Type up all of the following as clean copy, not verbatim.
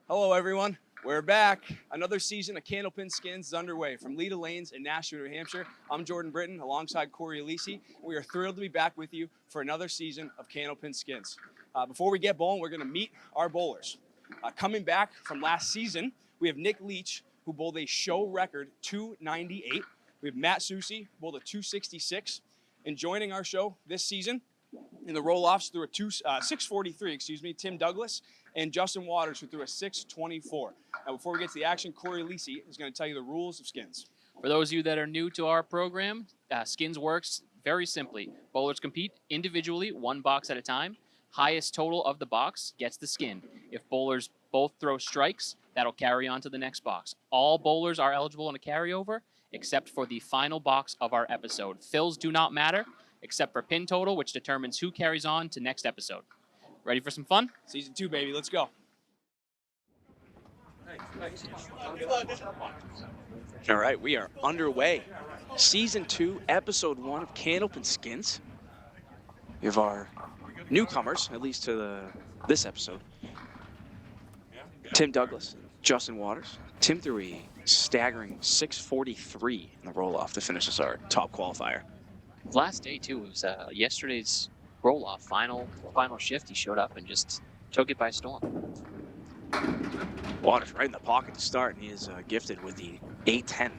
Hello, everyone. We're back. Another season of Candlepin Skins is underway. From Leda Lanes in Nashua, New Hampshire, I'm Jordan Britton alongside Corey Leach. We are thrilled to be back with you for another season of Candlepin Skins. Before we get bowling, we're going to meet our bowlers. Coming back from last season, we have Nick Leach, who bowled a show record 298. We have Matt Soucy, bowled a 266. And joining our show this season in the roll-offs through a 643, Tim Douglas and Justin Waters, who threw a 624. Now, before we get to the action, Corey Leach is going to tell you the rules of skins. For those of you that are new to our program, skins works very simply. Bowlers compete individually, one box at a time. Highest total of the box gets the skin. If bowlers both throw strikes, that'll carry on to the next box. All bowlers are eligible in a carryover, except for the final box of our episode. Fills do not matter, except for pin total, which determines who carries on to next episode. Ready for some fun? Season 2, baby. Let's go. All right, we are underway. Season 2, Episode 1 of Candlepin Skins. We have our newcomers, at least to this episode. Tim Douglas, Justin Waters. Tim threw a staggering 643 in the roll-off to finish as our top qualifier. Last day, too, was yesterday's roll-off, final shift. He showed up and just took it by storm. Waters right in the pocket to start, and he is gifted with the 810.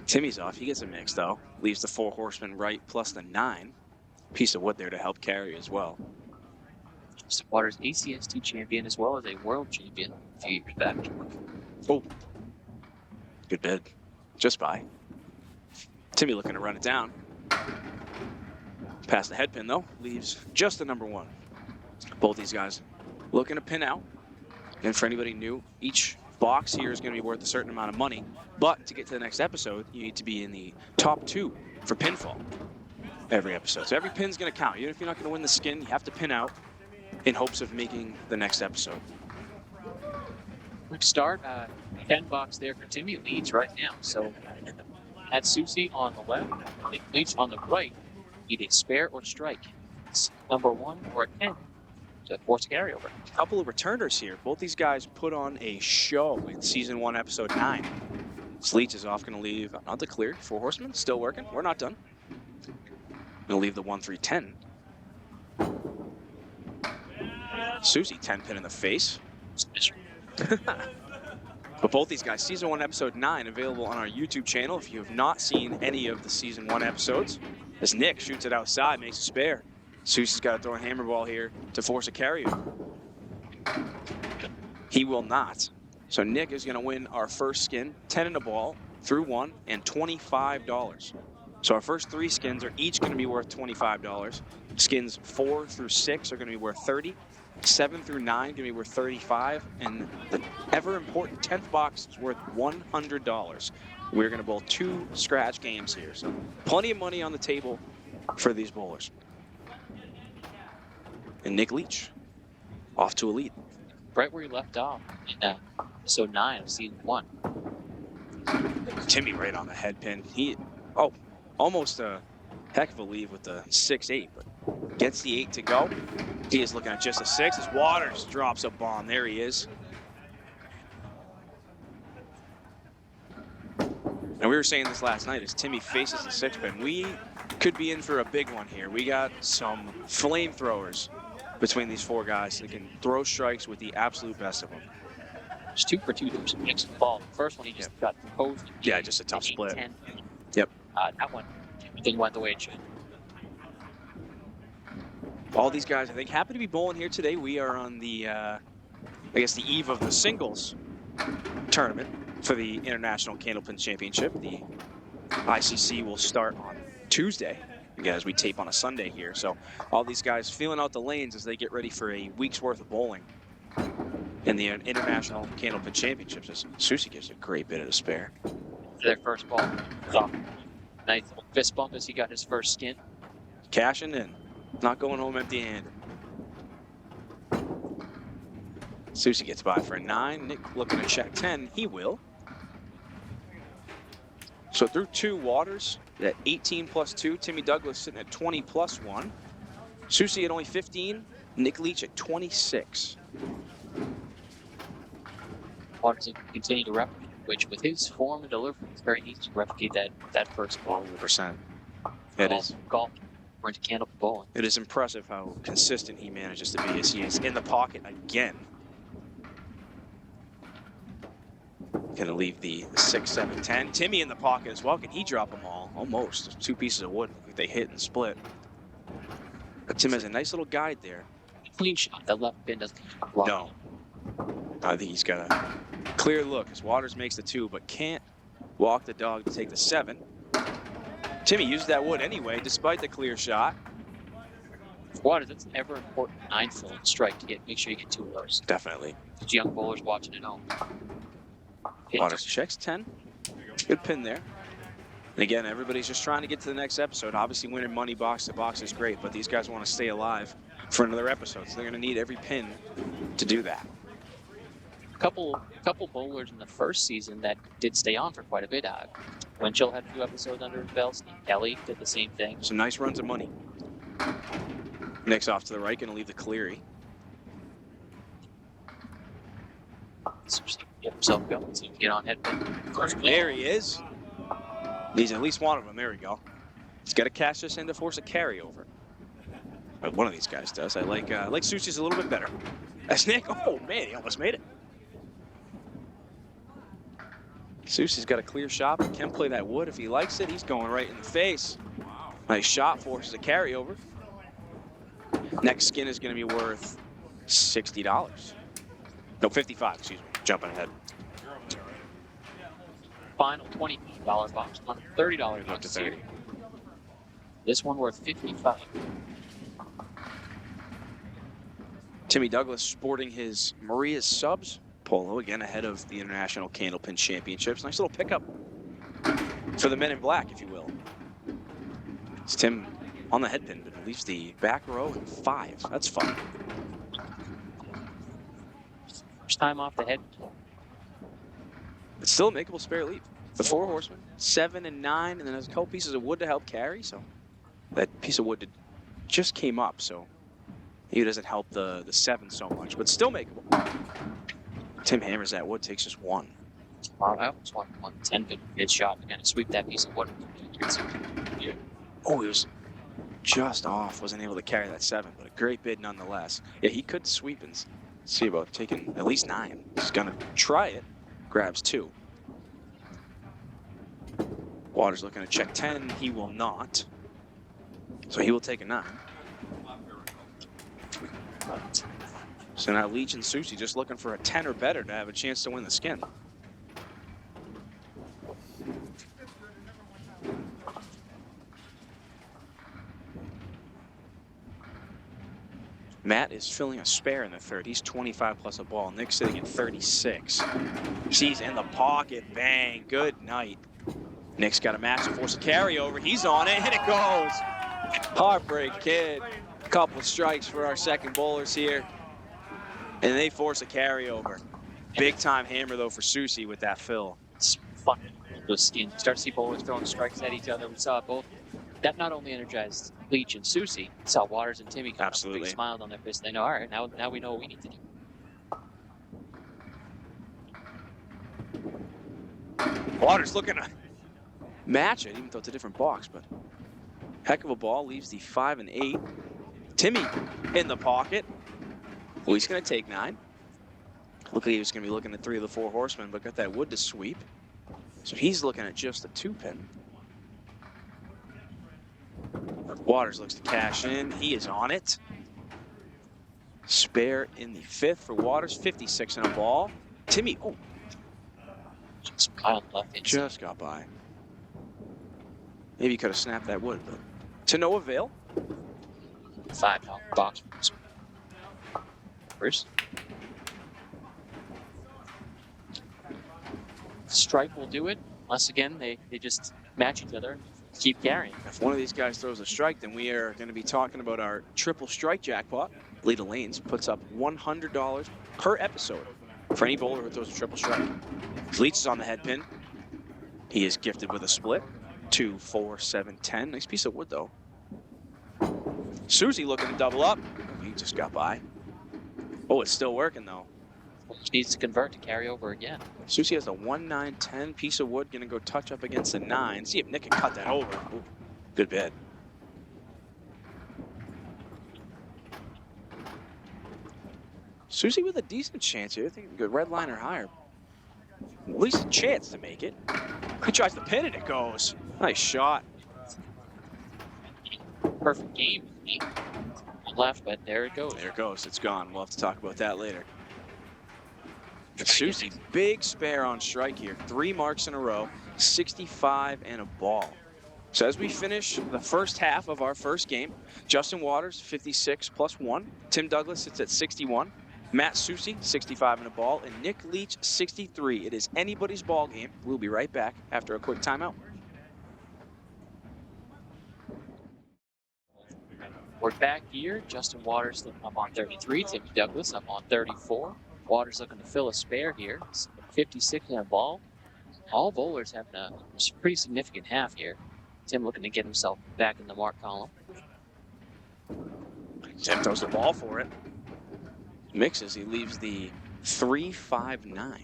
Timmy's off. He gets a mix, though. Leaves the 4 horsemen right plus the 9. Piece of wood there to help carry as well. Waters ACST champion as well as a world champion a few years back. Oh, good bid. Just by. Timmy looking to run it down. Past the head pin, though. Leaves just the number 1. Both these guys looking to pin out. And for anybody new, each box here is going to be worth a certain amount of money. But to get to the next episode, you need to be in the top 2 for pinfall every episode. So every pin's going to count. Even if you're not going to win the skin, you have to pin out in hopes of making the next episode. Quick start. 10 box there for Timmy. Leads right now. So that's Soucy on the left. Leach on the right. Need a spare or strike. It's number 1 or a 10 to force a carryover. A couple of returners here. Both these guys put on a show in Season 1, Episode 9. Leach is off, going to leave, not the clear. 4 horsemen, still working. We're not done. Going to leave the 1-3-10. Soucy, 10 pin in the face. But both these guys, Season 1, Episode 9, available on our YouTube channel. If you have not seen any of the Season 1 episodes, as Nick shoots it outside, makes a spare. Soucy's got to throw a hammer ball here to force a carryover. He will not. So Nick is going to win our first skin, 10 in a ball, through 1, and $25. So our first 3 skins are each going to be worth $25. Skins 4 through 6 are going to be worth $30. 7 through 9 going to be worth $35. And the ever-important 10th box is worth $100. We're going to bowl 2 scratch games here. So plenty of money on the table for these bowlers. And Nick Leach, off to a lead. Right where he left off in episode 9 of season 1. Timmy right on the head pin. He, almost a heck of a lead with the 6-8, but gets the 8 to go. He is looking at just a 6 as Waters drops a bomb. There he is. And we were saying this last night as Timmy faces the 6 pin. We could be in for a big one here. We got some flamethrowers between these 4 guys that can throw strikes with the absolute best of them. It's 2 for 2 to some mixed ball. The first one he just got posed. Yeah, just a tough split. 10. Yep. That one, everything went the way it should. All these guys, I think, happen to be bowling here today. We are on the, I guess, the eve of the singles tournament for the International Candlepin Championship. The ICC will start on Tuesday, again, as we tape on a Sunday here. So all these guys feeling out the lanes as they get ready for a week's worth of bowling in the International Candlepin Championships. As Soucy gives a great bit of the spare. For their first ball. So, nice little fist bump as he got his first skin. Cashing in. Not going home empty-handed. Soucy gets by for a 9. Nick looking to check 10. He will. So through 2, Waters at 18 plus 2. Timmy Douglas sitting at 20 plus 1. Soucy at only 15. Nick Leach at 26. Waters continue to replicate, which with his form and delivery, it's very easy to replicate that first ball. 100%. It is. Golf. We're into Candlepin bowling. It is impressive how consistent he manages to be as he is in the pocket again. Going to leave the 6, 7, 10. Timmy in the pocket as well. Can he drop them all? Almost. 2 pieces of wood. They hit and split. But Tim has a nice little guide there. Clean shot. That left pin doesn't block. No. I think he's got a clear look as Waters makes the 2, but can't walk the dog to take the 7. Timmy used that wood anyway, despite the clear shot. Waters, it's an ever important 9-fill strike to make sure you get 2 of those. Definitely. These young bowlers watching at home. Waters checks 10. Good pin there. And again, everybody's just trying to get to the next episode. Obviously, winning money box to box is great, but these guys want to stay alive for another episode, so they're going to need every pin to do that. A couple bowlers in the first season that did stay on for quite a bit. Winchell had a few episodes under his belt. Steve Kelly did the same thing. Some nice runs of money. Nick's off to the right, going to leave the Cleary. Get himself going, see if he can get on headpin. There he is. Needs at least one of them. There we go. He's got to cash this in to force a carryover. But one of these guys does. I like Soucy's a little bit better. That's Nick. Oh, man, he almost made it. Soucy's got a clear shot, but can play that wood if he likes it. He's going right in the face. Nice shot, forces a carryover. Next skin is going to be worth $60. No, $55, excuse me. Jumping ahead. Final $20 box on a $30 Up to 30. This one worth $55. Timmy Douglas sporting his Maria's Subs polo, again ahead of the International Candlepin Championships. Nice little pickup for the men in black, if you will. It's Tim on the headpin, but leaves the back row in 5. That's fun. First time off the head. It's still a makeable spare leave. The 4 horsemen, 7 and 9, and then there's a couple pieces of wood to help carry. So that piece of wood just came up, so he doesn't help the 7 so much, but still makeable. Tim hammers that wood, takes just 1. Wow, I almost want 10 good shot to kind of sweep that piece of wood. Oh, he was just off. Wasn't able to carry that 7, but a great bid nonetheless. Yeah, he could sweep and see about taking at least 9. He's going to try it. Grabs 2. Waters looking to check 10. He will not. So he will take a 9. So now Leach and Soucy just looking for a 10 or better to have a chance to win the skin. Matt is filling a spare in the 3rd. He's 25 plus a ball. Nick's sitting at 36. He's in the pocket. Bang. Good night. Nick's got a match to force a carryover. He's on it, and it goes. Heartbreak Kid. Couple of strikes for our second bowlers here. And they force a carryover. Big time hammer, though, for Soucy with that fill. It's fun. Those skins. Start to see bowlers throwing strikes at each other. We saw both. That not only energized Leach and Soucy, we saw Waters and Timmy come Absolutely. up with a big smile on their face. They know, all right, now we know what we need to do. Waters looking to match it, even though it's a different box, but heck of a ball. Leaves the 5 and 8. Timmy in the pocket. Well, he's going to take 9. Looked like he was going to be looking at 3 of the 4 horsemen, but got that wood to sweep. So he's looking at just the 2-pin. Waters looks to cash in. He is on it. Spare in the 5th for Waters. 56 in a ball. Timmy, oh, Just piled left inside. just got by. Maybe he could have snapped that wood, but to no avail. $5 box. First. Strike will do it, unless again they just match each other and keep carrying. If one of these guys throws a strike, then we are going to be talking about our triple strike jackpot. Lita Lanes puts up $100 per episode for any bowler who throws a triple strike. Leach is on the head pin. He is gifted with a split. 2, 4, 7, 10. Nice piece of wood, though. Soucy looking to double up. He just got by. Oh, it's still working though. Which needs to convert to carry over again. Soucy has a 1-9-10 piece of wood, gonna go touch up against the 9. See if Nick can cut that over. Ooh, good bid. Soucy with a decent chance here. I think good red line or higher. At least a chance to make it. He tries to pin and it goes. Nice shot. Perfect game. Left, but there it goes. There it goes. It's gone. We'll have to talk about that later. Soucy, big spare on strike here. 3 marks in a row, 65 and a ball. So as we finish the first half of our first game, Justin Waters, 56 plus 1. Tim Douglas sits at 61. Matt Soucy, 65 and a ball. And Nick Leach, 63. It is anybody's ball game. We'll be right back after a quick timeout. We're back here. Justin Waters up on 33. Tim Douglas up on 34. Waters looking to fill a spare here. 56 and a ball. All bowlers having a pretty significant half here. Tim looking to get himself back in the mark column. Tim throws the ball for it. Mixes. He leaves the 3-5-9.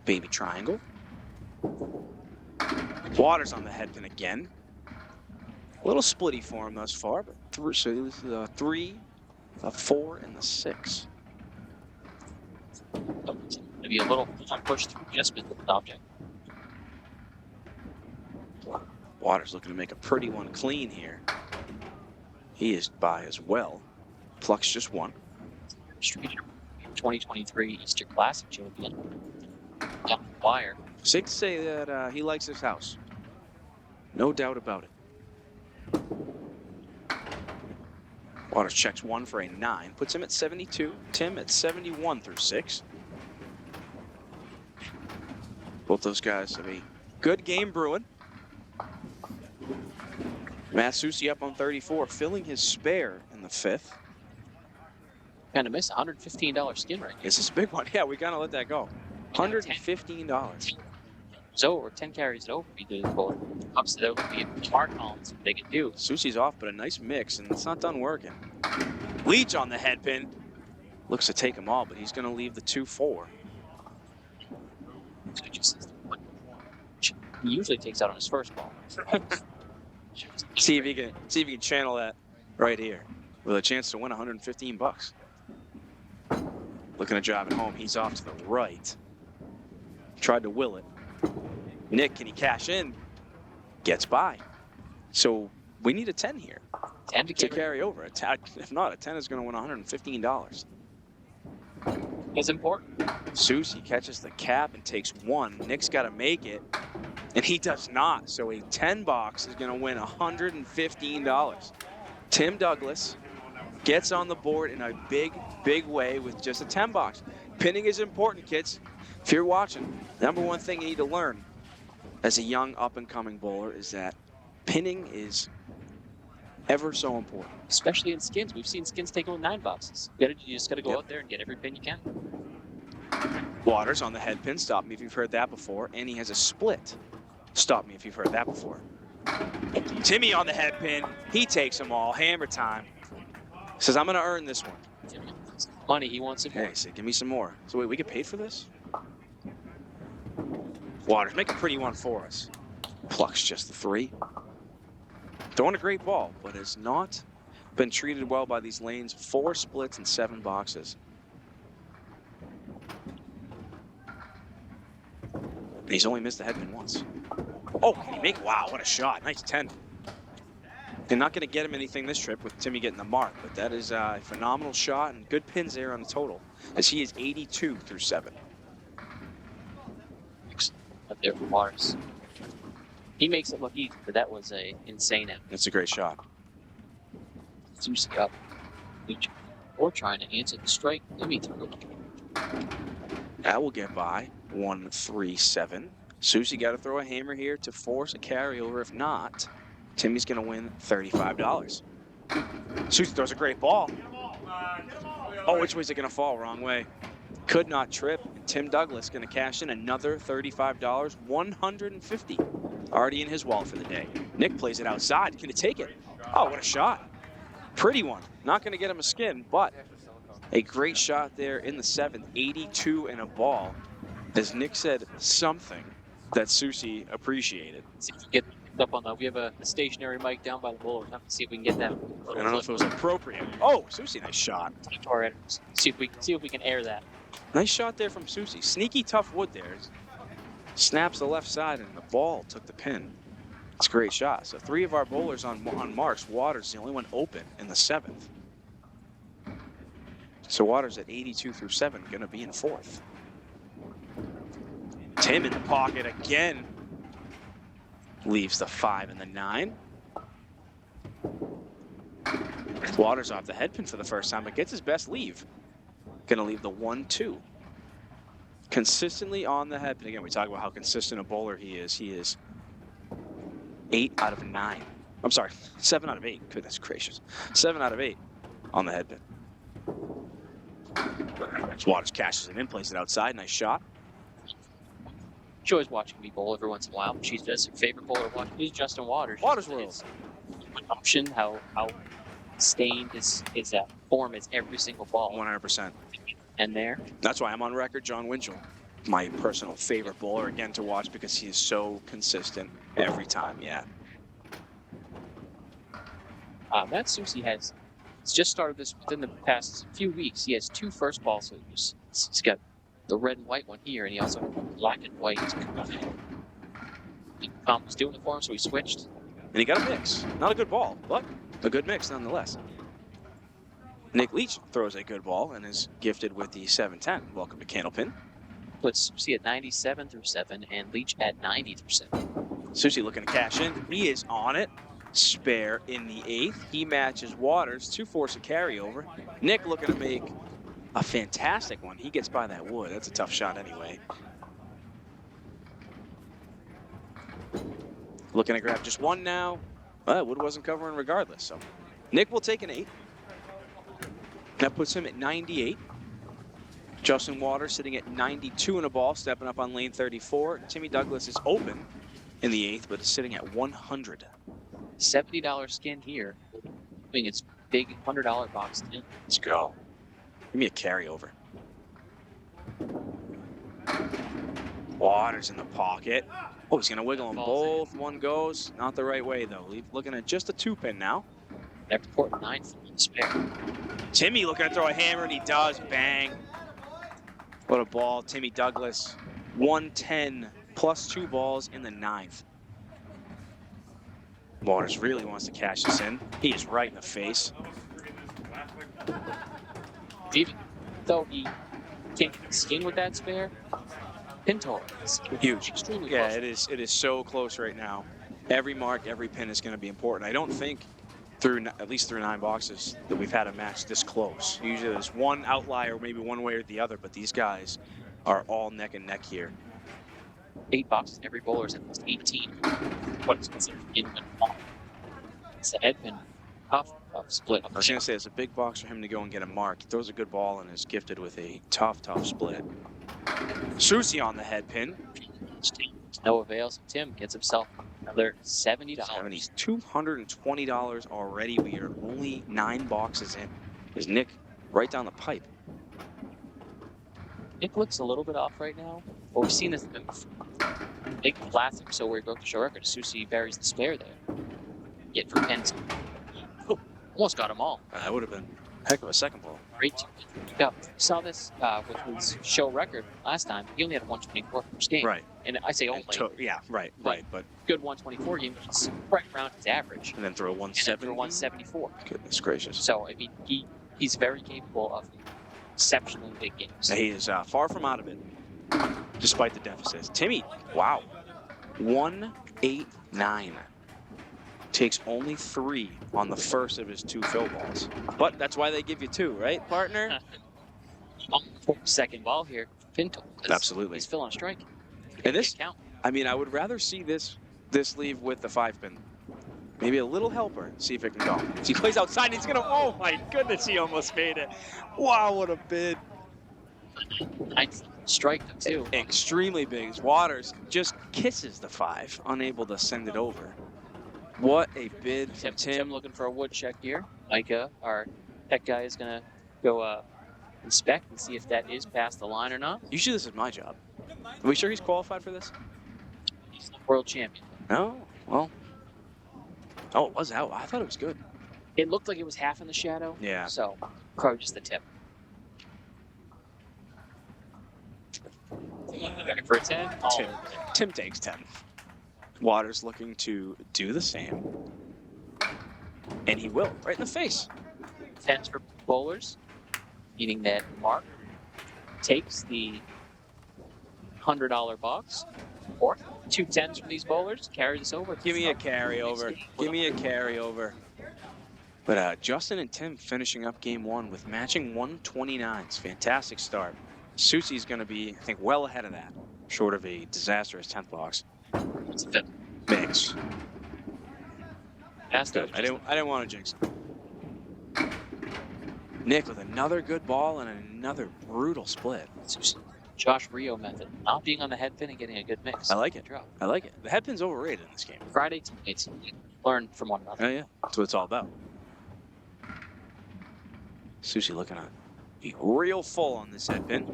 Baby triangle. Waters on the head pin again. A little splitty for him thus far, but so this is a 3, a 4, and the 6. Maybe a little push through adjustment with the object. Waters looking to make a pretty one clean here. He is by as well. Plucks just 1. Street 2023 Easter Classic champion. Down the wire. Safe to say that he likes his house. No doubt about it. Waters checks 1 for a 9. Puts him at 72. Tim at 71 through 6. Both those guys have a good game brewing. Matt Soucy up on 34, filling his spare in the 5th. Kind of missed $115 skin right here. This is a big one. Yeah, we gotta let that go. $115. So, or 10 carries it over. He did it for ups to the mark columns. They can do. Soucy's off, but a nice mix, and it's not done working. Leach on the head pin. Looks to take them all, but he's gonna leave the 2-4. He usually takes out on his first ball. See if he can channel that right here with a chance to win 115 bucks. Looking to drive it home. He's off to the right. Tried to will it. Nick, can he cash in? Gets by. So we need a 10 here 10 to carry over. If not, a 10 is going to win $115. It's important. Soucy catches the cap and takes 1. Nick's got to make it, and he does not. So a 10 box is going to win $115. Tim Douglas gets on the board in a big, big way with just a 10 box. Pinning is important, kids. If you're watching, the number one thing you need to learn as a young up-and-coming bowler is that pinning is ever so important. Especially in skins. We've seen skins take on 9 boxes. You just got to go out there and get every pin you can. Waters on the head pin. Stop me if you've heard that before. And he has a split. Stop me if you've heard that before. Timmy on the head pin. He takes them all. Hammer time. Says, I'm going to earn this one. Money, he wants it more. Okay, so give me some more. So wait, we get paid for this? Waters, make a pretty one for us. Plucks just the 3. Throwing a great ball, but has not been treated well by these lanes. 4 splits and 7 boxes. And he's only missed the head pin once. Oh, can he make? Wow, what a shot. Nice 10. They're not going to get him anything this trip with Timmy getting the mark, but that is a phenomenal shot and good pins there on the total, as he is 82 through 7. Up there for Waters. He makes it look easy, but that was a insane effort. That's a great shot. Soucy up. Leach or trying to answer the strike. Let me through. That will get by. 1-3-7. Soucy got to throw a hammer here to force a carryover. If not, Timmy's going to win $35. Soucy throws a great ball. Oh, which way is it going to fall? Wrong way. Could not trip. Tim Douglas going to cash in another $35. $150 already in his wallet for the day. Nick plays it outside. Going to take it. Oh, what a shot. Pretty one. Not going to get him a skin, but A great shot there in the 7th, 82 and a ball. As Nick said, something that Soucy appreciated. See if we get up on the. We have a stationary mic down by the bowlers. Have to see if we can get that. I don't know if it was appropriate. Oh, Soucy, nice shot. See if we can air that. Nice shot there from Soucy. Sneaky tough wood there. Snaps the left side and the ball took the pin. It's a great shot. So 3 of our bowlers on marks. Waters the only one open in the 7th. So Waters at 82 through 7, going to be in 4th. Tim in the pocket again. Leaves the 5 and the 9. Waters off the head pin for the first time, but gets his best leave. Going to leave the 1-2. Consistently on the head pin. Again, we talk about how consistent a bowler he is. He is 8 out of 9. I'm sorry, 7 out of 8. Goodness gracious. 7 out of 8 on the head pin. Waters cashes it in, plays it outside. Nice shot. She always watching me bowl every once in a while. She's just her favorite bowler to watch. He's Justin Waters. Waters world. Option how stained his form is every single ball. 100%. And there. That's why I'm on record, John Winchell. My personal favorite bowler, again, to watch because he is so consistent every time. Yeah. Matt Soucy has just started this within the past few weeks. He has 2 first ball sweepers. He's got the red and white one here, and he also has black and white. Tom was doing it for him, so he switched. And he got a mix. Not a good ball, but a good mix nonetheless. Nick Leach throws a good ball and is gifted with the 7-10. Welcome to Candlepin. Puts Soucy at 97 through 7 and Leach at 90 through 7. Soucy looking to cash in. He is on it. Spare in the 8th. He matches Waters to force a carryover. Nick looking to make a fantastic one. He gets by that wood. That's a tough shot anyway. Looking to grab just one now. Wood wasn't covering regardless. So Nick will take an 8. That puts him at 98. Justin Waters sitting at 92 in a ball, stepping up on lane 34. Timmy Douglas is open in the 8th, but is sitting at 100. $70 skin here. I mean, it's big $100 box. Let's go. Give me a carryover. Waters in the pocket. Oh, he's going to wiggle them both. One goes. Not the right way, though. Looking at just a 2-pin now. Never port 9 for the spare. Timmy looking to throw a hammer, and he does. Bang. What a ball. Timmy Douglas. 110 plus 2 balls in the 9th. Waters really wants to cash this in. He is right in the face. Even though he can't get the skin with that spare, pin total is huge. Extremely yeah, close. it is so close right now. Every mark, every pin is going to be important. I don't think at least through 9 boxes that we've had a match this close. Usually there's one outlier, maybe one way or the other, but these guys are all neck and neck here. 8 boxes, every bowler is at least 18. What is considered in and off. It's a head pin tough split. I was going to say, it's a big box for him to go and get a mark. He throws a good ball and is gifted with a tough split. Soucy on the head pin. No avail, so Tim gets himself another $70. He's $220 already. We are only 9 boxes in. There's Nick right down the pipe. Nick looks a little bit off right now. But we've seen this big classic, so where he broke the show record. Soucy buries the spare there. Yet for pins. Oh, almost got them all. That would have been a heck of a second ball. Great. Yeah, saw this with his show record last time. He only had a 124 first game. Right. And I say only. Yeah, right. But good 124 game, which is right around his average. And then throw 170. 174. Goodness gracious. So, I mean, he's very capable of exceptionally big games. He is far from out of it, despite the deficits. Timmy, wow. 189. Takes only 3 on the first of his 2 fill balls. But that's why they give you 2, right, partner? Second ball here, Pinto. Absolutely. He's filling a strike. And this, I mean, I would rather see this leave with the 5-pin. Maybe a little helper. See if it can go. He plays outside, and he's going to, oh my goodness, he almost made it. Wow, what a bid. Nice strike, too. Extremely big. Waters just kisses the 5, unable to send it over. What a bid from Tim. Tim looking for a wood check here. Micah, our tech guy, is going to go inspect and see if that is past the line or not. Usually this is my job. Are we sure he's qualified for this? He's the world champion. No? Well. Oh, it was out. I thought it was good. It looked like it was half in the shadow. Yeah. So, probably just the tip. For a 10, Tim takes 10. Waters looking to do the same. And he will, right in the face. 10s for bowlers, meaning that Mark takes the $100 box, or 2 10s from these bowlers, carry this over. Give me a carryover. Give me a carryover. But Justin and Tim finishing up game 1 with matching 129s. Fantastic start. Soucy's going to be, I think, well ahead of that, short of a disastrous 10th box. It's a 5th. Mix. Good. I didn't want to jinx it. Nick with another good ball and another brutal split. Josh Rio method. Not being on the head pin and getting a good mix. I like it. Drop. I like it. The head pin's overrated in this game. Friday teammates learn from one another. Oh, yeah. That's what it's all about. Soucy looking at be real full on this head pin.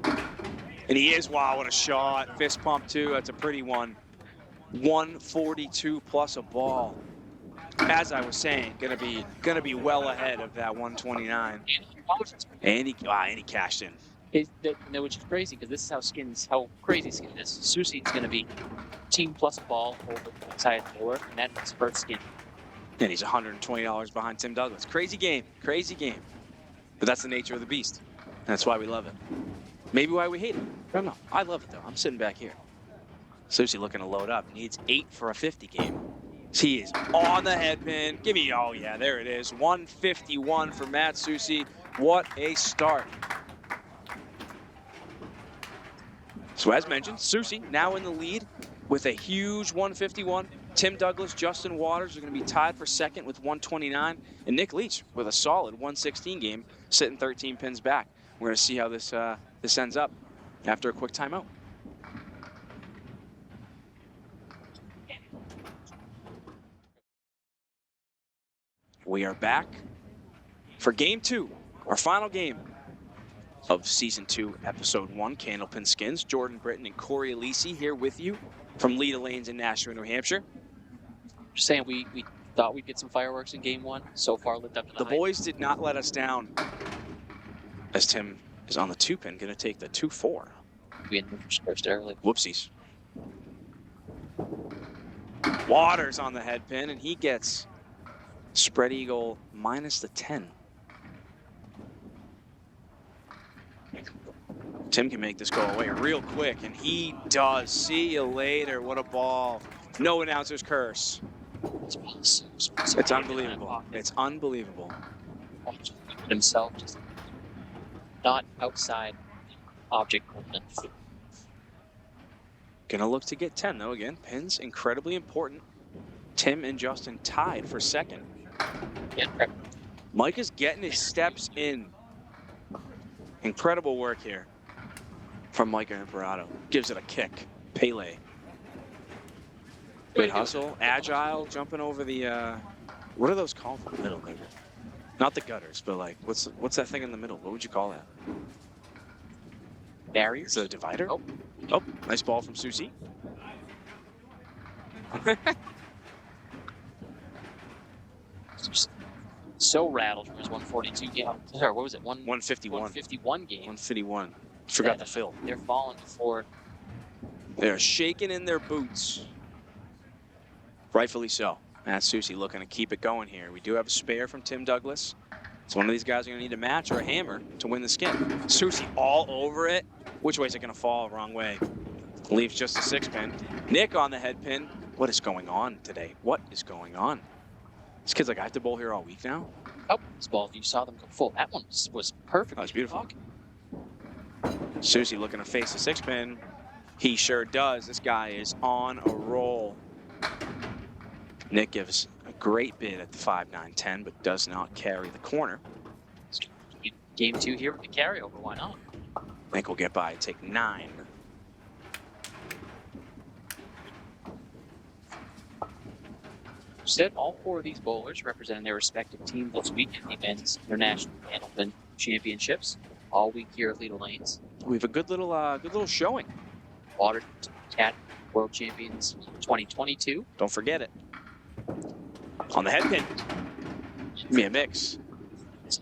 And he is. Wow, what a shot. Fist pump, too. That's a pretty one. 142 plus a ball. As I was saying, gonna be well ahead of that 129. And he cashed in. Which is crazy because this is how crazy Skin is. Soucy's going to be team plus a ball over the inside bowler, and that's his first Skin. And he's $120 behind Tim Douglas. Crazy game. But that's the nature of the beast. That's why we love it. Maybe why we hate it. I don't know. I love it, though. I'm sitting back here. Soucy looking to load up. Needs 8 for a 50 game. He is on the head pin. Give me, oh yeah, there it is. 151 for Matt Soucy. What a start. So as mentioned, Soucy now in the lead with a huge 151. Tim Douglas, Justin Waters are going to be tied for second with 129. And Nick Leach with a solid 116 game, sitting 13 pins back. We're going to see how this ends up after a quick timeout. We are back for game 2, our final game of season 2, episode 1, Candlepin Skins. Jordan Britton and Corey Alisi here with you from Leda Lanes in Nashua, New Hampshire. Just saying, we thought we'd get some fireworks in game 1. So far, lived up to the hype. Boys did not let us down. As Tim is on the 2-pin, going to take the 2-4. We had first early. Whoopsies. Waters on the head pin, and he gets spread eagle minus the 10. Tim can make this go away real quick, and he does. See you later. What a ball. No announcer's curse. It's unbelievable. It's unbelievable. Himself, just not outside object movement. Gonna look to get 10, though. Again, pins incredibly important. Tim and Justin tied for second. Yeah. Mike is getting his steps in. Incredible work here from Micah Imperato. Gives it a kick. Pele. Good hustle. Agile. Jumping over the, what are those called in the middle there? Not the gutters, but like, what's that thing in the middle? What would you call that? Barriers? Is it a divider? Oh. Oh, nice ball from Soucy. So rattled from his 142 game. Or what was it? 151. 151 game. 151. Forgot the fill. They're falling before. They're shaking in their boots. Rightfully so. Matt Soucy looking to keep it going here. We do have a spare from Tim Douglas. So one of these guys are going to need a match or a hammer to win the skin. Soucy all over it. Which way is it going to fall? Wrong way. Leaves just a 6-pin. Nick on the head pin. What is going on today? What is going on? This kid's like, I have to bowl here all week now? Oh, this ball, you saw them go full. That one was perfect. That was beautiful. Soucy looking to face the 6-pin. He sure does. This guy is on a roll. Nick gives a great bid at the 5-9-10, but does not carry the corner. Game 2 here with the carryover. Why not? Nick will get by and take 9. Said all 4 of these bowlers representing their respective teams this week in the men's international Candlepin championships. all week here at Leach Lanes. We have a good little showing. Water Cat World Champions 2022. Don't forget it. On the head pin. Give me a mix. It's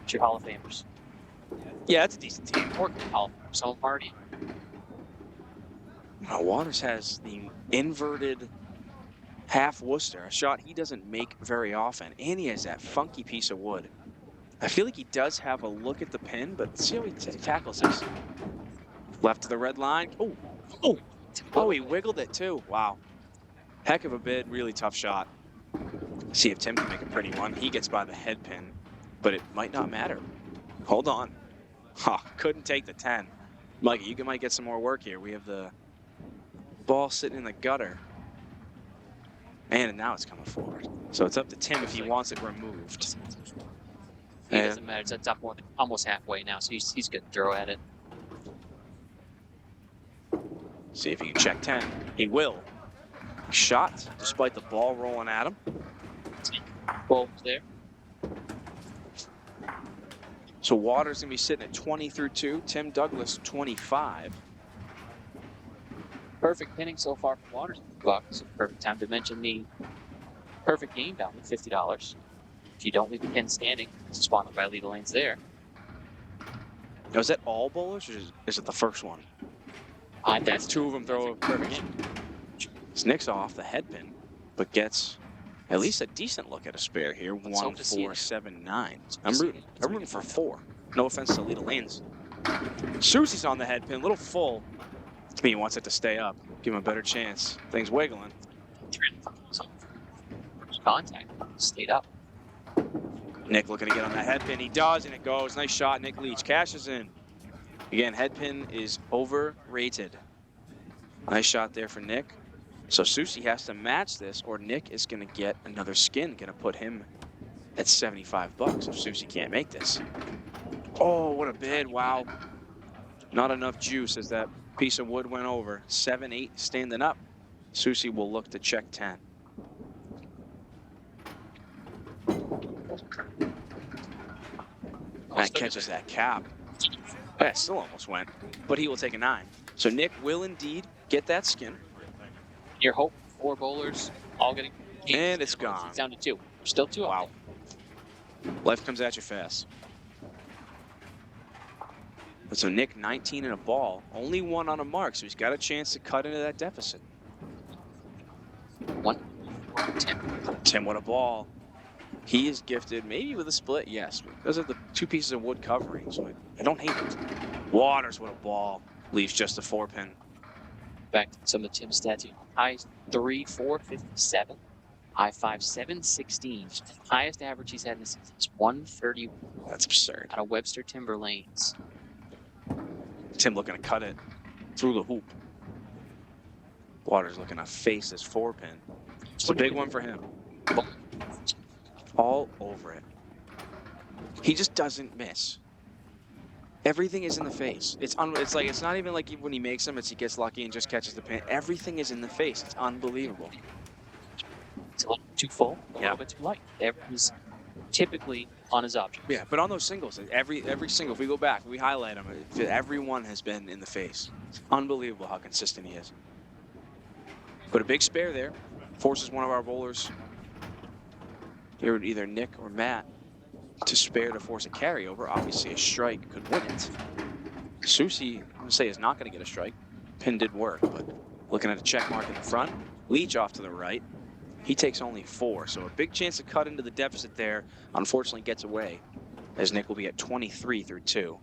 your Hall of Famers. Yeah, that's a decent team. Or Hall of Famers. Some of them already. Waters has the inverted half Worcester, a shot he doesn't make very often, and he has that funky piece of wood. I feel like he does have a look at the pin, but see how he tackles this. Left to the red line. Oh, he wiggled it too. Wow. Heck of a bid, really tough shot. See if Tim can make a pretty one. He gets by the head pin, but it might not matter. Hold on. Couldn't take the 10. Mikey, you might get some more work here. We have the ball sitting in the gutter. And now it's coming forward. So it's up to Tim if he wants it removed. It doesn't matter. It's up more than almost halfway now, so he's going to throw at it. See if he can check 10. He will. Shot, despite the ball rolling at him. Ball there. So Waters going to be sitting at 20 through 2. Tim Douglas, 25. Perfect pinning so far from Waters. Bucks. Perfect time to mention the perfect game down to $50. If you don't leave the pin standing, it's sponsored by Leach Lanes there. Now, is that all bowlers, or is it the first one? That's two of them throw a perfect game. Nick's off the head pin, but gets at least a decent look at a spare here. 1, 4, 7, 9. I'm rooting for 4. No offense to Leach Lanes. Soucy's on the head pin, a little full. To me, he wants it to stay up. Give him a better chance. Things wiggling. Contact. Stayed up. Nick looking to get on that head pin. He does, and it goes. Nice shot, Nick Leach. Cashes in. Again, head pin is overrated. Nice shot there for Nick. So Soucy has to match this, or Nick is going to get another skin. Going to put him at $75 if Soucy can't make this. Oh, what a bid. Wow. Not enough juice as that piece of wood went over. 7-8 standing up. Soucy will look to check 10. That catches that cap. That still almost went, but he will take a 9. So Nick will indeed get that skin. Your hope, 4 bowlers, all getting. And it's gone. It's down to 2. Still 2 Wow. Life comes at you fast. But so Nick, 19 in a ball, only 1 on a mark, so he's got a chance to cut into that deficit. 1, Tim. Tim with a ball. He is gifted, maybe with a split, yes, because of the 2 pieces of wood covering, so I don't hate it. Waters with a ball, leaves just a 4-pin. Back to some of Tim's stats. High 3, 4, 57. High 5, 7, 16. Highest average he's had in this season is 130. That's absurd. Out of Webster Timber Lanes. Tim looking to cut it through the hoop. Waters looking to face this 4-pin. It's a big one for him. All over it. He just doesn't miss. Everything is in the face. It's not even like when he makes them, he gets lucky and just catches the pin. Everything is in the face. It's unbelievable. It's a little too full, a little bit too light. He's typically on his options. Yeah, but on those singles, every single, if we go back, we highlight them, everyone has been in the face. It's unbelievable how consistent he is. But a big spare there. Forces one of our bowlers, either Nick or Matt, to spare to force a carryover. Obviously, a strike could win it. Soucy, I'm going to say, is not going to get a strike. Pin did work, but looking at a check mark in the front. Leach off to the right. He takes only 4, so a big chance to cut into the deficit there. Unfortunately, gets away, as Nick will be at 23 through 2.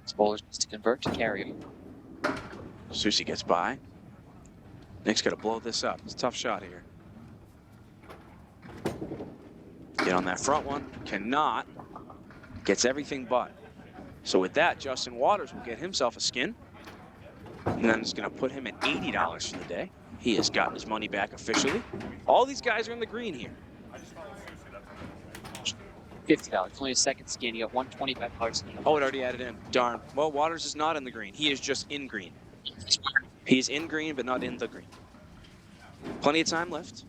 This bowler needs to convert to carryover. Soucy gets by. Nick's got to blow this up. It's a tough shot here. Get on that front one. Cannot. Gets everything but. So with that, Justin Waters will get himself a skin. And then it's going to put him at $80 for the day. He has gotten his money back officially. All these guys are in the green here. $50. Only a second skin. You got $125 skin. Oh, it already added in. Darn. Well, Waters is not in the green. He is just in green. He's in green, but not in the green. Plenty of time left.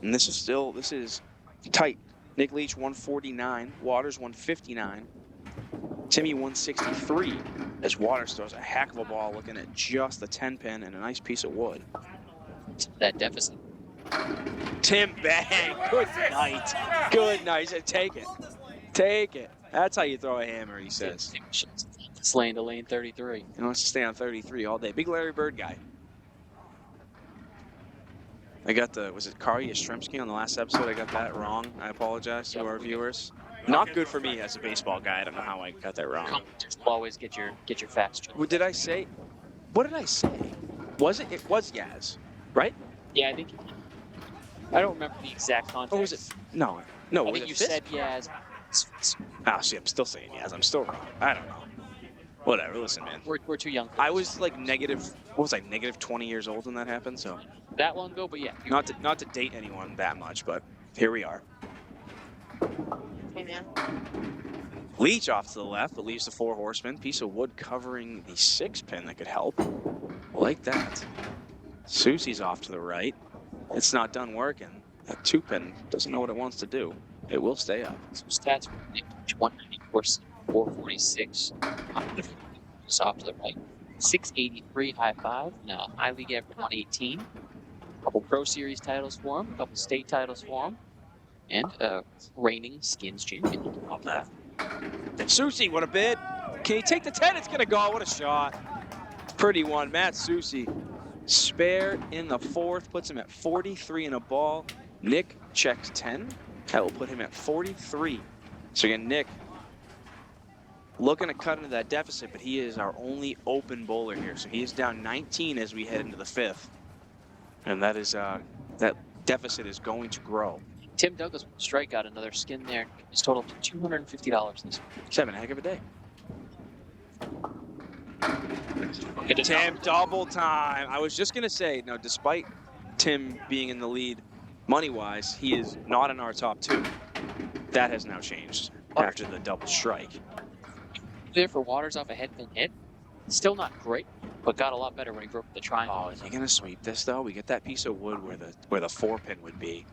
And this is tight. Nick Leach 149, Waters 159, Timmy 163. As Waters throws a heck of a ball, looking at just the 10-pin and a nice piece of wood. That deficit. Tim bang. Good night. Good night. He said, take it. Take it. That's how you throw a hammer, he says. Slaying to lane 33. He wants to stay on 33 all day. Big Larry Bird guy. I got was it Kari Yastrzemski on the last episode? I got that wrong. I apologize to our viewers. Not good for me as a baseball guy. I don't know how I got that wrong. Commenters will always get your facts straight. What did I say? What did I say? Was it? It was Yaz, right? Yeah, I think. I don't remember the exact context. Or was it? No. No, I was think it you Fisk? said Yaz. Ah, see, I'm still saying Yaz. I'm still wrong. I don't know. Whatever. Listen, man. We're too young. I was like negative 20 years old when that happened. So that long ago, but yeah. not to date anyone that much, but here we are. Hey, man. Leach off to the left, but leaves the 4 horsemen. Piece of wood covering the 6-pin that could help. Like that. Soucy's off to the right. It's not done working. That 2-pin doesn't know what it wants to do. It will stay up. Some stats: 194, 446. Just off to the right. 683 high 5. Now high league average 118. A couple Pro Series titles for him. A couple state titles for him. And reigning skins champion. Love that. Soucy, what a bid. Can he take the 10? It's going to go. What a shot. Pretty one. Matt Soucy. Spare in the 4th. Puts him at 43 and a ball. Nick checks 10. That will put him at 43. So again, Nick looking to cut into that deficit, but he is our only open bowler here. So he is down 19 as we head into the 5th. And that is that deficit is going to grow. Tim Douglas strike out another skin there. His total to $250 this week. He's having a heck of a day. Get it Tim, down. double time. I was just going to say, no, despite Tim being in the lead money-wise, he is not in our top 2. That has now changed after the double strike. There for Waters off a headpin hit. Still not great, but got a lot better when he broke the triangle. Oh, is he going to sweep this, though? We get that piece of wood where the 4-pin would be.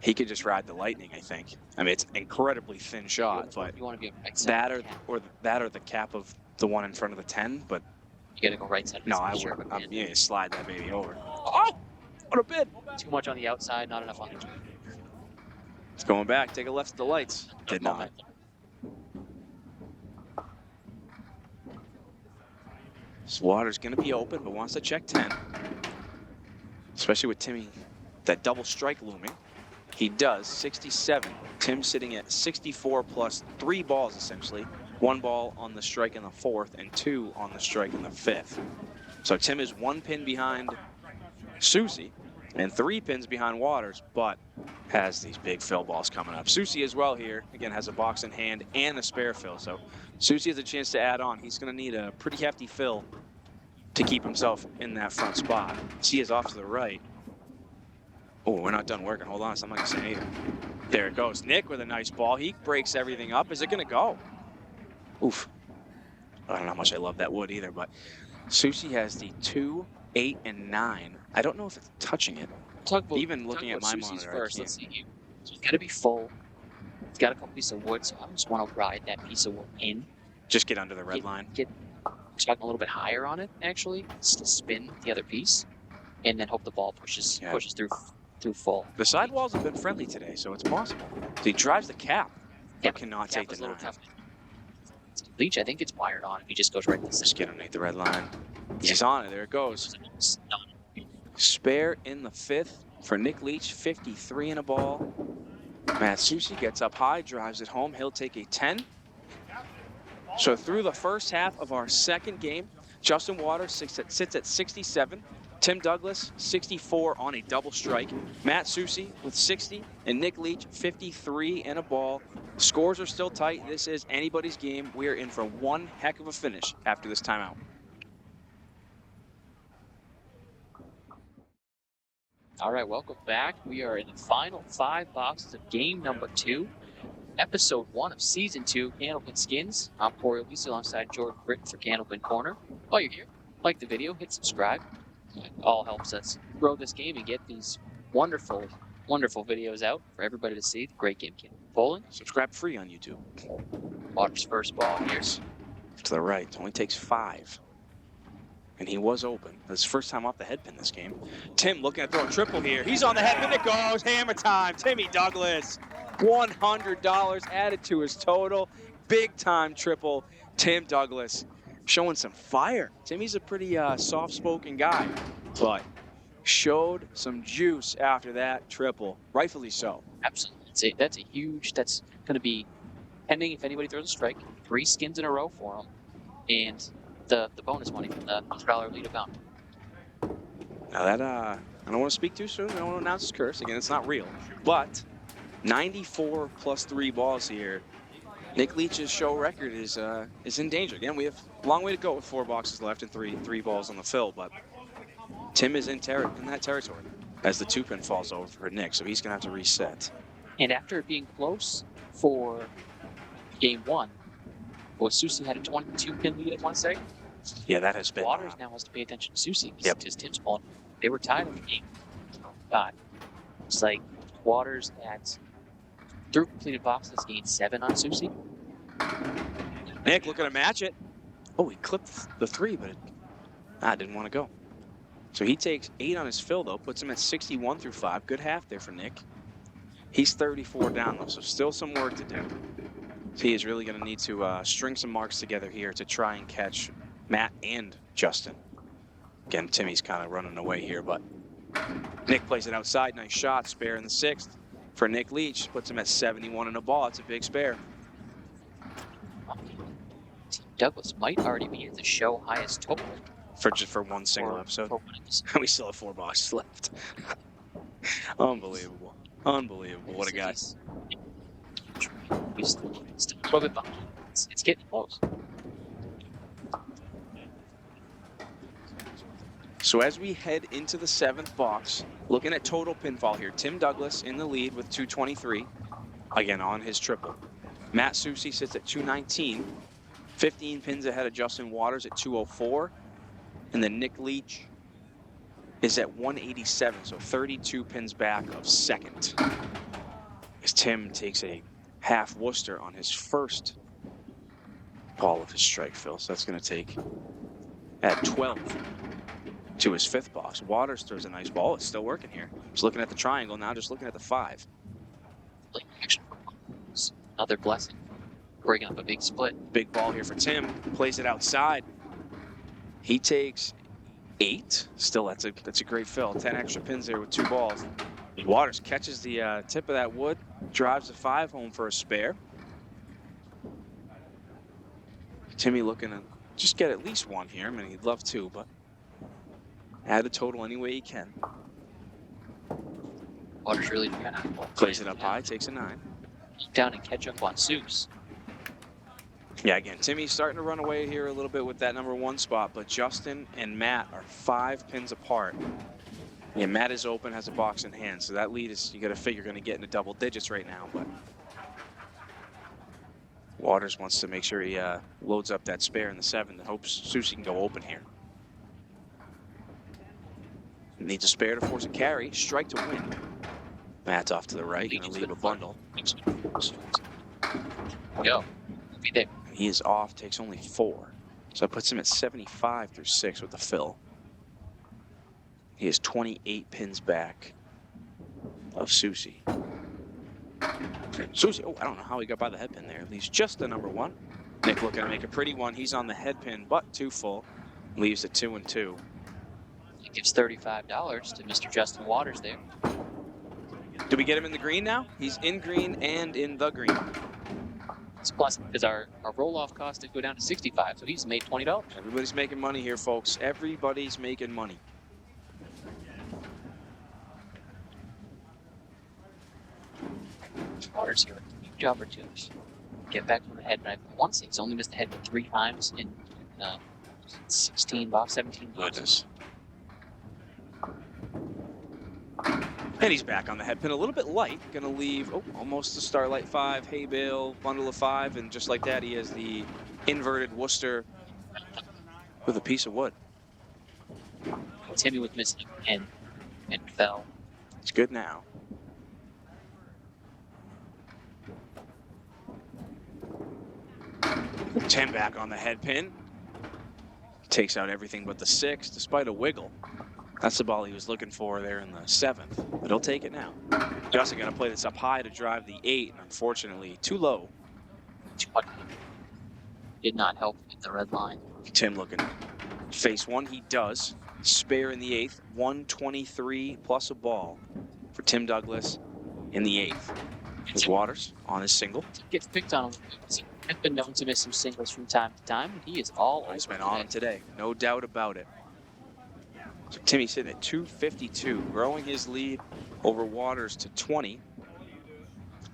He could just ride the lightning, I think. I mean, it's an incredibly thin shot, but you want to be on the right side. that or the cap of the one in front of the 10, but You got to go right side. no, I Sure, would. man. Yeah, slide that baby over. Oh, what a bid! Too much on the outside, not enough on the. It's going back. Take a left at the lights. Did not. Water's going to be open, but wants to check 10. Especially with Timmy, that double strike looming. He does, 67. Tim sitting at 64 plus 3 balls, essentially. 1 ball on the strike in the 4th and 2 on the strike in the 5th. So Tim is 1 pin behind Soucy and 3 pins behind Waters, but has these big fill balls coming up. Soucy as well here, again, has a box in hand and a spare fill. So Soucy has a chance to add on. He's going to need a pretty hefty fill to keep himself in that front spot. He is off to the right. Oh, we're not done working. Hold on, something I can say here. There it goes. Nick with a nice ball. He breaks everything up. Is it going to go? Oof. I don't know how much I love that wood either, but Soucy has the 2, 8, and 9. I don't know if it's touching it. Even looking at my monitor, first. Let's see. It's got to be full. It's got a couple pieces of wood, so I just want to ride that piece of wood in. Just get under the red line. Get stuck a little bit higher on it, actually, just to spin the other piece, and then hope the ball pushes through full. The sidewalls have been friendly today, so it's possible. So he drives the cap, but cannot take the 9. Leach, I think it's wired on. If he just goes right to the Just get underneath the red line. He's on it. There it goes. Spare in the 5th for Nick Leach, 53 in a ball. Matt Soucy gets up high, drives it home. He'll take a 10. So through the first half of our second game, Justin Waters sits at 67. Tim Douglas, 64 on a double strike. Matt Soucy with 60, and Nick Leach, 53 and a ball. Scores are still tight. This is anybody's game. We are in for one heck of a finish after this timeout. All right, welcome back. We are in the final 5 boxes of game number 2, episode 1 of season 2, Candlepin Skins. I'm Corey Lisa alongside Jordan Britton for Candlepin Corner. While you're here, like the video, hit subscribe. It all helps us grow this game and get these wonderful wonderful videos out for everybody to see. Great game, bowling. Subscribe free on YouTube. Waters first ball here. To the right. Only takes 5. And he was open. That's his first time off the headpin this game. Tim looking to throw a triple here. He's on the headpin. It goes. Hammer time. Timmy Douglas. $100 added to his total. Big time triple. Tim Douglas showing some fire. Timmy's a pretty soft-spoken guy, but showed some juice after that triple. Rightfully so. Absolutely. That's a huge, that's going to be, pending if anybody throws a strike, 3 skins in a row for him. And the bonus money from the $100 lead account. Now that, I don't want to speak too soon. I don't want to announce his curse. Again, it's not real. But 94 plus 3 balls here. Nick Leach's show record is in danger. Again, we have a long way to go with 4 boxes left and three balls on the fill. But Tim is in that territory as the 2-pin falls over for Nick. So he's going to have to reset. And after it being close for game 1, Soucy had a 22-pin lead at one second. Yeah, that has been. Waters now has to pay attention to Soucy because Tim's pulling. They were tied in the game. It's like Waters through completed boxes gained 7 on Soucy. Nick looking to match it. Oh, he clipped the 3, but it didn't want to go. So he takes 8 on his fill, though, puts him at 61 through 5. Good half there for Nick. He's 34 down, though, so still some work to do. So he is really going to need to string some marks together here to try and catch Matt and Justin. Again, Timmy's kind of running away here, but Nick plays it outside. Nice shot. Spare in the 6th for Nick Leach. Puts him at 71 and a ball. It's a big spare. Douglas might already be at the show highest total. For one single episode. We still have 4 boxes left. Unbelievable. Unbelievable. What a guy. He's still a little bit behind. It's getting close. So as we head into the 7th box, looking at total pinfall here, Tim Douglas in the lead with 223, again on his triple. Matt Soucy sits at 219, 15 pins ahead of Justin Waters at 204, and then Nick Leach is at 187, so 32 pins back of second. As Tim takes a half Worcester on his first ball of his strike fill, so that's going to take at 12 to his 5th box. Waters throws a nice ball. It's still working here. He's looking at the triangle now, just looking at the 5. Another blessing. Breaking up a big split. Big ball here for Tim. Plays it outside. He takes 8. Still, that's a great fill. 10 extra pins there with 2 balls. Waters catches the tip of that wood, drives the 5 home for a spare. Timmy looking to just get at least 1 here. I mean, he'd love 2, but add the total any way he can. Waters really kind of plays it up high, takes a 9. Down and catch up on Soucy. Yeah, again, Timmy's starting to run away here a little bit with that number 1 spot, but Justin and Matt are 5 pins apart. Yeah, Matt is open, has a box in hand, so that lead is, you got to figure, going to get into double digits right now, but Waters wants to make sure he loads up that spare in the 7 and hopes Soucy can go open here. Needs a spare to force a carry, strike to win. Matt's off to the right, going to leave a bundle. Go. Be there. He is off, takes only 4. So that puts him at 75 through 6 with the fill. He is 28 pins back of Soucy. Soucy, oh, I don't know how he got by the head pin there. Leaves just the number 1. Nick looking to make a pretty one. He's on the head pin, but too full. Leaves at 2 and 2. It gives $35 to Mr. Justin Waters there. Do we get him in the green now? He's in green and in the green. It's plus because our roll-off cost did go down to $65, so he's made $20. Everybody's making money here, folks. Everybody's making money. Waters here, huge opportunity. Get back from the head, but I want to say he's only missed the head 3 times in 17 boxes. Goodness. And he's back on the head pin, a little bit light. Gonna leave, almost the Starlight 5, hay bale, bundle of 5, and just like that, he has the inverted Worcester with a piece of wood. Timmy was missing and fell. It's good now. 10 back on the head pin. Takes out everything but the 6 despite a wiggle. That's the ball he was looking for there in the 7th, but he'll take it now. Justin going to play this up high to drive the 8, and unfortunately too low. Did not help in the red line. Tim looking face one, he does. Spare in the 8th, 123 plus a ball for Tim Douglas in the 8th. His Waters on his single. Gets picked on a little bit. He's been known to miss some singles from time to time, and he is all He's over been on him today, no doubt about it. So Timmy's sitting at 252, growing his lead over Waters to 20.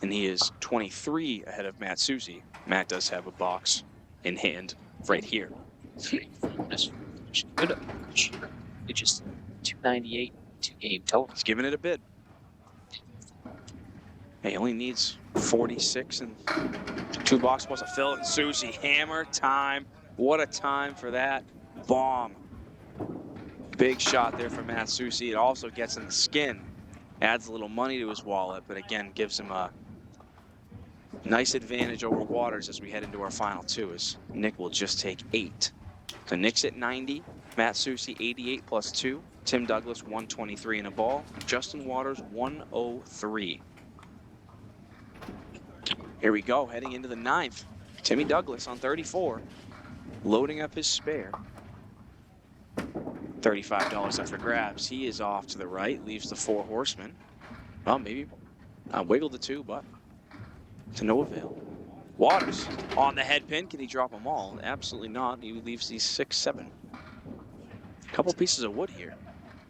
And he is 23 ahead of Matt Soucy. Matt does have a box in hand right here. Good. It's just 298 2-game total. He's giving it a bid. He only needs 46 and 2 box plus a fill. And Soucy, hammer time. What a time for that bomb. Big shot there for Matt Soucy. It also gets in the skin. Adds a little money to his wallet, but again, gives him a nice advantage over Waters as we head into our final 2, as Nick will just take 8. So Nick's at 90, Matt Soucy 88 plus 2, Tim Douglas 123 in a ball, Justin Waters 103. Here we go, heading into the 9th. Timmy Douglas on 34, loading up his spare. $35 up for grabs. He is off to the right, leaves the 4 horsemen. Well, maybe wiggled the 2, but to no avail. Waters on the head pin. Can he drop them all? Absolutely not. He leaves these 6, 7. A couple pieces of wood here.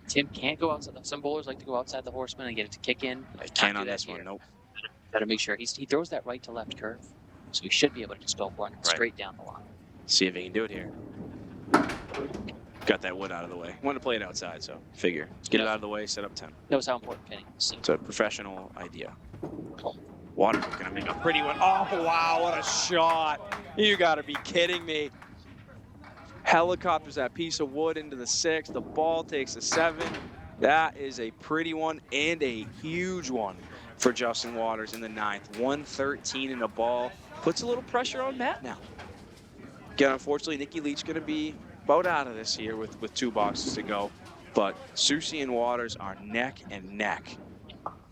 Tim can't go outside. Some bowlers like to go outside the horseman and get it to kick in. I can't on this one, nope. Got to make sure he throws that right to left curve, so he should be able to just go for it straight down the line. See if he can do it here. Got that wood out of the way. Wanted to play it outside, so figure. Get it out of the way, set up 10. Knows how important pinning is. So. It's a professional idea. Waters going to make a pretty one. Oh, wow, what a shot. You got to be kidding me. Helicopters that piece of wood into the 6. The ball takes a 7. That is a pretty one and a huge one for Justin Waters in the 9th. 113 in a ball. Puts a little pressure on Matt now. Again, unfortunately, Nicky Leach going to be about out of this here with 2 boxes to go. But Soucy and Waters are neck and neck.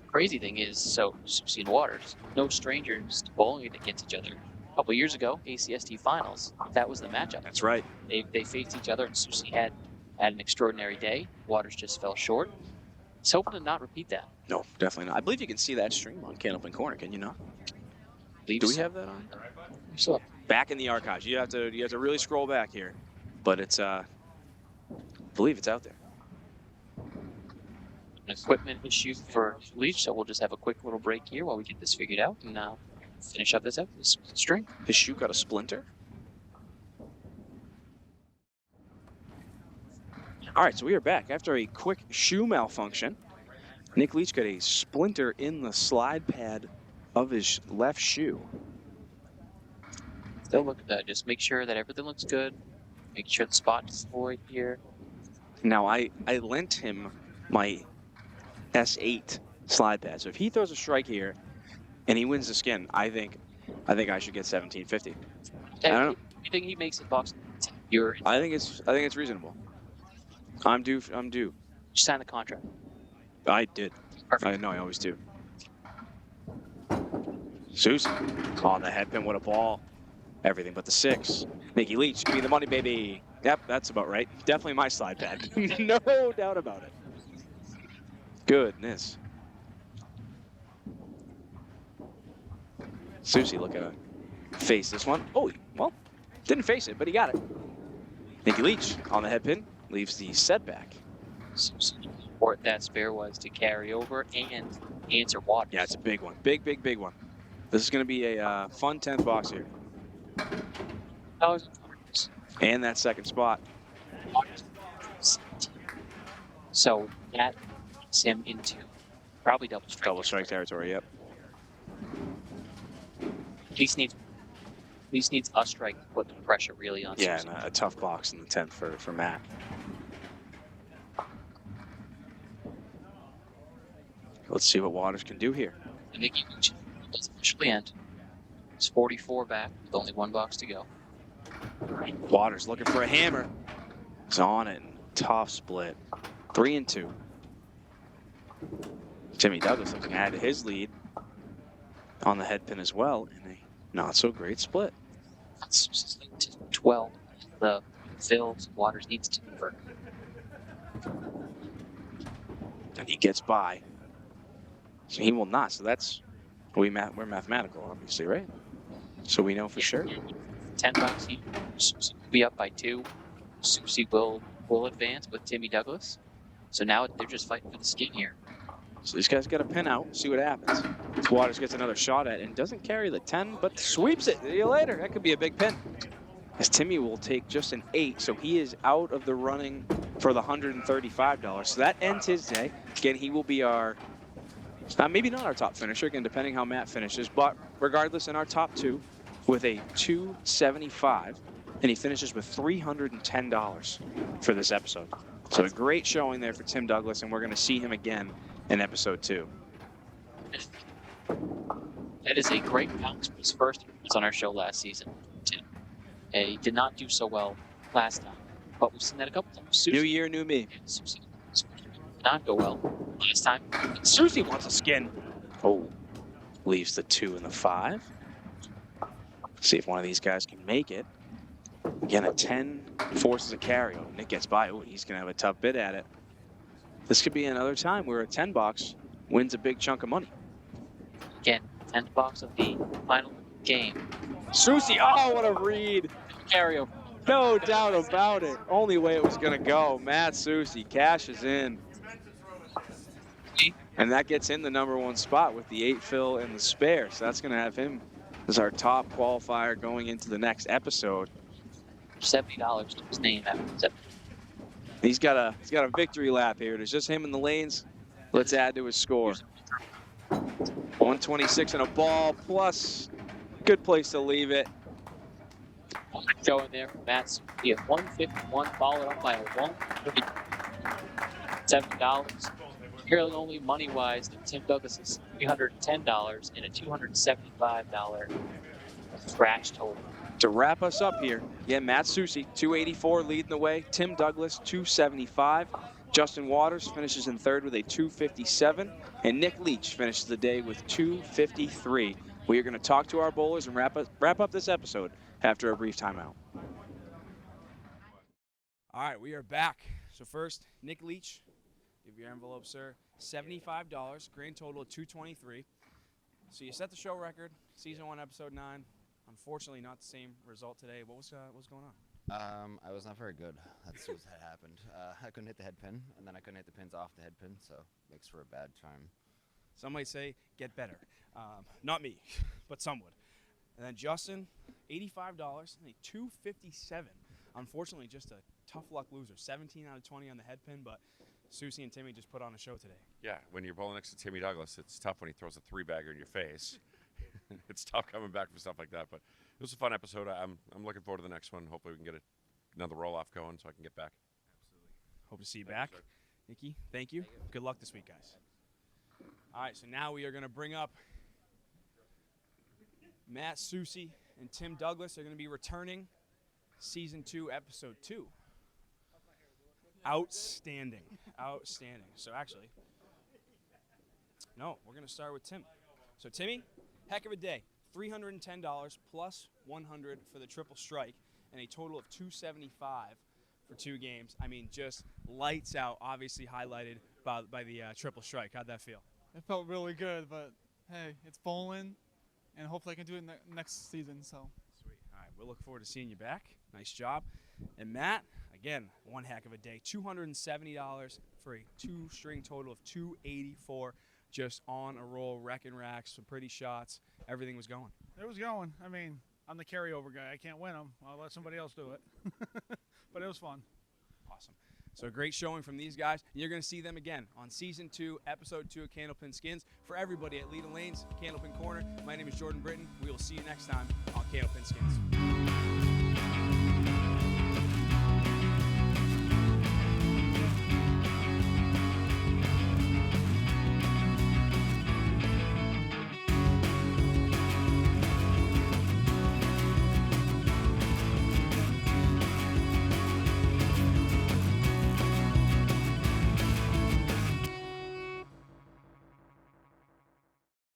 Crazy thing is, so Soucy and Waters, no strangers to bowling against each other. A couple years ago, ACST finals, that was the matchup. That's right. They faced each other, and Soucy had an extraordinary day. Waters just fell short. He's hoping to not repeat that. No, definitely not. I believe you can see that stream on Candlepin Corner, can you not? Do we have that on? So, back in the archives. You have to really scroll back here. But it's I believe it's out there. An equipment issue for Leach, so we'll just have a quick little break here while we get this figured out and finish up this string. His shoe got a splinter. All right, so we are back after a quick shoe malfunction. Nick Leach got a splinter in the slide pad of his left shoe. Still look at that. Just make sure that everything looks good. Make sure the spot is void here. Now, I lent him my S8 slide pad. So if he throws a strike here and he wins the skin, I think I should get $17.50. I don't know. You think he makes it box? I think it's reasonable. I'm due. You sign the contract. I did. Perfect. I know I always do. Soucy on the head pin. What a ball. Everything but the 6. Nicky Leach, give me the money, baby. Yep, that's about right. Definitely my slide pad. No doubt about it. Goodness. Soucy looking to face this one. Oh, well, didn't face it, but he got it. Nicky Leach on the head pin. Leaves the setback. What that spare was to carry over and answer Waters. Yeah, it's a big one. Big one. This is going to be a fun 10th box here. And that second spot. So that gets him into probably double strike. Double strike territory, yep. At least needs a strike to put the pressure really on. Yeah, and a tough box in the 10th for Matt. Let's see what Waters can do here. The Nicky Leach does officially end. It's 44 back with only 1 box to go. Waters looking for a hammer. He's on it. Tough split. 3 and 2. Timmy Douglas looking to add to his lead on the head pin as well in a not so great split. Soucy's linked to 12. The Phil's Waters needs to convert. And he gets by. So he will not. So that's we're mathematical, obviously, right? So we know for sure. $10. Soucy will be up by 2. Soucy will advance with Timmy Douglas. So now they're just fighting for the skin here. So these guys got a pin out. See what happens. Waters gets another shot at it and doesn't carry the 10, but sweeps it. See you later. That could be a big pin. As Timmy will take just an 8, so he is out of the running for the $135. So that ends his day. Again, he will be our, maybe not our top finisher, again, depending how Matt finishes, but regardless, in our top 2 with a 275, and he finishes with $310 for this episode. So a great showing there for Tim Douglas, and we're going to see him again in episode 2. That is a great bounce for his first appearance on our show last season, Tim. He did not do so well last time, but we've seen that a couple times. Soucy, New year, new me. Soucy did not go well last time. Soucy wants a skin. Oh, leaves the 2 and the 5. See if one of these guys can make it. Again, a 10 forces a carry. Oh, Nick gets by. Oh, he's going to have a tough bid at it. This could be another time where a 10 box wins a big chunk of money. Again, 10th box of the final game. Soucy, oh, what a read. Carryover. No doubt about it. Only way it was going to go. Matt Soucy cashes in. And that gets in the #1 spot with the 8 fill and the spare. So that's going to have him as our top qualifier going into the next episode. $70 to his name after that. He's got a victory lap here. It's just him in the lanes. Let's add to his score. 126 and a ball plus. Good place to leave it. Showing there from Matt Soucy at 151, followed up by a $137. Fairly only money-wise than Tim Douglas's $310 and a $275 scratch total. To wrap us up here, yeah, Matt Soucy, 284 leading the way. Tim Douglas, 275. Justin Waters finishes in third with a 257. And Nick Leach finishes the day with 253. We are going to talk to our bowlers and wrap up this episode after a brief timeout. All right, we are back. So first, Nick Leach, give your envelope, sir. $75, grand total of 223. So you set the show record, season 1, episode 9. Unfortunately, not the same result today. What was going on? I was not very good. That's what had happened. I couldn't hit the head pin, and then I couldn't hit the pins off the head pin, so makes for a bad time. Some might say get better. Not me, but some would. And then Justin, $85 and a 257. Unfortunately, just a tough luck loser. 17 out of 20 on the head pin, but Soucy and Timmy just put on a show today. Yeah, when you're bowling next to Timmy Douglas, it's tough when he throws a 3-bagger in your face. It's tough coming back from stuff like that, but it was a fun episode. I'm looking forward to the next one. Hopefully we can get another roll-off going so I can get back. Absolutely. Hope to see you back. Nikki, thank you. Good luck this week, guys. All right, so now we are going to bring up Matt Soucy and Tim Douglas. They're going to be returning Season 2, Episode 2. Outstanding. Outstanding. So actually, no, we're going to start with Tim. So Timmy, heck of a day. $310 plus 100 for the triple strike and a total of 275 for 2 games. I mean, just lights out, obviously highlighted by the triple strike. How'd that feel? It felt really good, but hey, it's bowling, and hopefully I can do it next season. So Sweet. All right, we'll look forward to seeing you back. Nice job. And Matt, again, one heck of a day. $270 for a 2-string total of 284. Just on a roll, wrecking racks, some pretty shots. Everything was going. it was going. I mean, I'm the carryover guy. I can't win them. I'll let somebody else do it. But it was fun. Awesome. So a great showing from these guys. You're going to see them again on Season 2, Episode 2 of Candlepin Skins. For everybody at Lead Lanes, Candlepin Corner, my name is Jordan Britton. We will see you next time on Candlepin Skins.